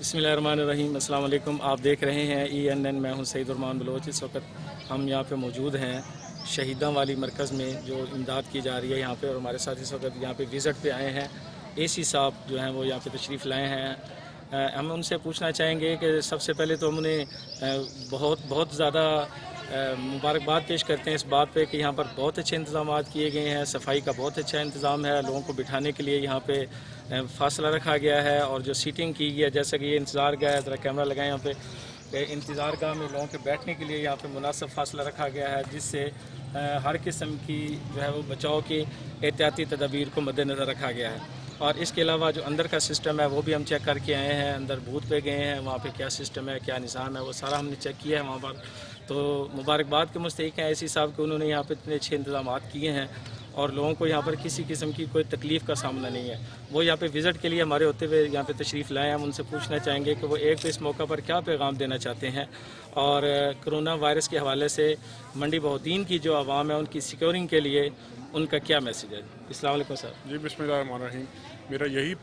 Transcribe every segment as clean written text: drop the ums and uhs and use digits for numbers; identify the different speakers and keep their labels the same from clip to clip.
Speaker 1: बिस्मिल्लाहिर्रहमानिर्रहीम। अस्सलाम वालेकुम। आप देख रहे हैं ENN। मैं हूं सईद उर्मान बलोच। इस वक्त हम यहाँ पे मौजूद हैं शहीदां वाली मरकज़ में जो इमदाद की जा रही है यहाँ पे, और हमारे साथ इस वक्त यहाँ पे विज़िट पे आए हैं AC साहब जो हैं वो यहाँ पे तशरीफ़ लाए हैं। हम उनसे पूछना चाहेंगे कि सबसे पहले तो हम उन्हें बहुत ज़्यादा मुबारकबाद पेश करते हैं इस बात पे कि यहाँ पर बहुत अच्छे इंतज़ाम किए गए हैं। सफाई का बहुत अच्छा इंतज़ाम है। लोगों को बिठाने के लिए यहाँ पे फासला रखा गया है, और जो सीटिंग की गई है, जैसे कि ये इंतज़ार गाह है, ज़रा कैमरा लगाएं यहाँ पे, इंतज़ार गाह में लोगों के बैठने के लिए यहाँ पे मुनासिब फासला रखा गया है, जिससे हर किस्म की जो है वो बचाव की एहतियाती तदाबीर को मद्देनज़र रखा गया है। और इसके अलावा जो अंदर का सिस्टम है वो भी हम चेक करके आए हैं। अंदर बूथ पे गए हैं, वहाँ पे क्या सिस्टम है, क्या निज़ाम है, वो सारा हमने चेक किया है वहाँ पर। तो मुबारकबाद के मुस्तहिक हैं AC साहब के, उन्होंने यहाँ पे इतने अच्छे इंतज़ाम किए हैं और लोगों को यहाँ पर किसी किस्म की कोई तकलीफ़ का सामना नहीं है। वो यहाँ पे विज़िट के लिए हमारे होते हुए यहाँ पे तशरीफ़ लाए हैं। हम उनसे पूछना चाहेंगे कि वो एक तो इस मौका पर क्या पैगाम देना चाहते हैं, और कोरोना वायरस के हवाले से मंडी बहौदीन की जो आवाम है उनकी सिक्योरिंग के लिए उनका क्या मैसेज है। अस्सलाम वालेकुम सर।
Speaker 2: जी, बिस्मिल्लाहिर्रहमानिर्रहीम। मेरा यही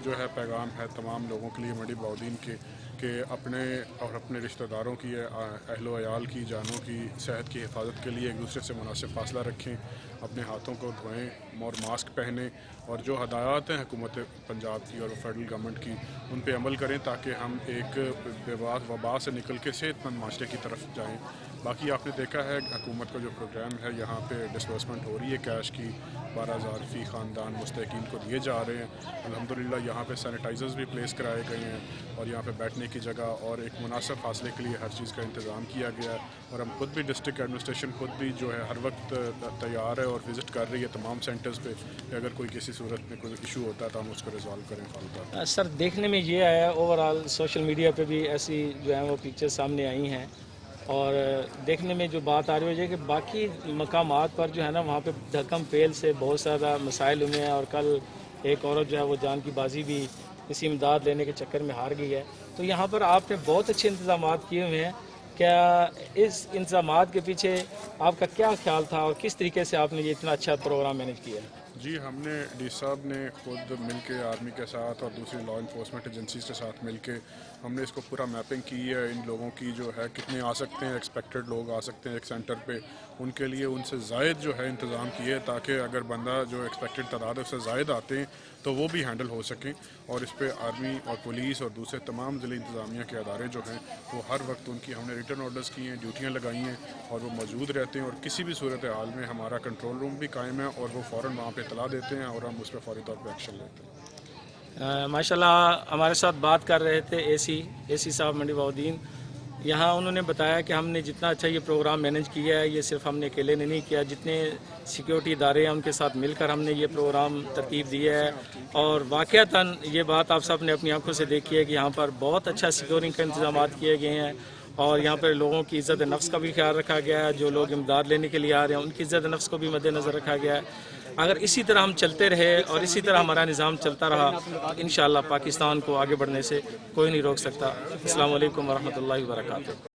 Speaker 2: जो है पैगाम है तमाम लोगों के लिए मंडी बहौदीन के, कि अपने और अपने रिश्तेदारों की, अहलो अयाल की जानों की सेहत की हिफाजत के लिए एक दूसरे से मुनासिब फासला रखें, अपने हाथों को धोएं और मास्क पहनें, और जो हदायत हैं हुकूमत पंजाब की और फेडरल गवर्नमेंट की, उन पे अमल करें ताकि हम एक वबा से निकल के सेहतमंद माशरे की तरफ जाएं। बाकी आपने देखा है हुकूमत का जो प्रोग्राम है, यहाँ पे डिस्बर्समेंट हो रही है कैश की, 12,000 फ़ी ख़ानदान मुस्तहिकीन को दिए जा रहे हैं। अल्हम्दुलिल्लाह यहाँ पे सैनिटाइज़र्स भी प्लेस कराए गए हैं, और यहाँ पे बैठने की जगह और एक मुनासिब फासले के लिए हर चीज़ का इंतज़ाम किया गया है। और हम खुद भी डिस्ट्रिक्ट एडमिनिस्ट्रेशन खुद भी जो है हर वक्त तैयार है और विज़िट कर रही है तमाम सेंटर्स पे कि अगर कोई किसी सूरत में कोई इशू होता है तो हम उसको रिजॉल्व करें फालतू।
Speaker 1: सर, देखने में ये आया ओवरऑल सोशल मीडिया पे भी ऐसी जो है वो पिक्चर्स सामने आई हैं, और देखने में जो बात आ रही है कि बाकी मकामात पर जो है ना वहाँ पे धक्कम पेल से बहुत ज़्यादा मसाइल हुए हैं, और कल एक औरत जो है वो जान की बाजी भी इसी इमदाद लेने के चक्कर में हार गई है। तो यहाँ पर आपने बहुत अच्छे इंतज़ाम किए हुए हैं। क्या इस इंतज़ाम के पीछे आपका क्या ख्याल था, और किस तरीके से आपने ये इतना अच्छा प्रोग्राम मैनेज किया है?
Speaker 2: जी, हमने डी साहब ने खुद मिल के आर्मी के साथ और दूसरी लॉ इन्फोर्समेंट एजेंसीज के साथ मिल के हमने इसको पूरा मैपिंग की है। इन लोगों की जो है कितने आ सकते हैं, एक्सपेक्टेड लोग आ सकते हैं एक सेंटर पे, उनके लिए उनसे ज़ायद जो है इंतज़ाम किए, ताकि अगर बंदा जो एक्सपेक्टेड तादाद है उससे ज़ायद आते हैं तो वो भी हैंडल हो सकें। और इस पर आर्मी और पुलिस और दूसरे तमाम ज़िले इंतज़ामिया के अदारे जो हैं वो हर वक्त उनकी हमने रिटर्न ऑर्डर्स किए हैं, ड्यूटियाँ लगाई हैं, और वो मौजूद रहते हैं। और किसी भी सूरत हाल में हमारा कंट्रोल रूम भी कायम है, और वो फ़ौरन वहाँ पर इतला देते हैं और हम उस पर फौरी तौर पर एक्शन लेते हैं।
Speaker 1: माशाल्लाह हमारे साथ बात कर रहे थे AC साहब मंडी बहौदीन। यहाँ उन्होंने बताया कि हमने जितना अच्छा ये प्रोग्राम मैनेज किया है, ये सिर्फ हमने अकेले ने नहीं किया, जितने सिक्योरिटी इदारे हैं उनके साथ मिलकर हमने ये प्रोग्राम तरतीब दिया है। और वाक़अतन ये बात आप सब ने अपनी आंखों से देखी है कि यहाँ पर बहुत अच्छा सिक्योरिटी का इंतजाम किए गए हैं, और यहाँ पर लोगों की इज़्ज़त नफ्स का भी ख्याल रखा गया है। जो लोग इमदाद लेने के लिए आ रहे हैं उनकी इज़्ज़त नफ्स को भी मद्देनज़र रखा गया है। अगर इसी तरह हम चलते रहे और इसी तरह हमारा निज़ाम चलता रहा तो इंशाअल्लाह पाकिस्तान को आगे बढ़ने से कोई नहीं रोक सकता। अस्सलाम वालेकुम वरहमतुल्लाहि वबरकातुहू।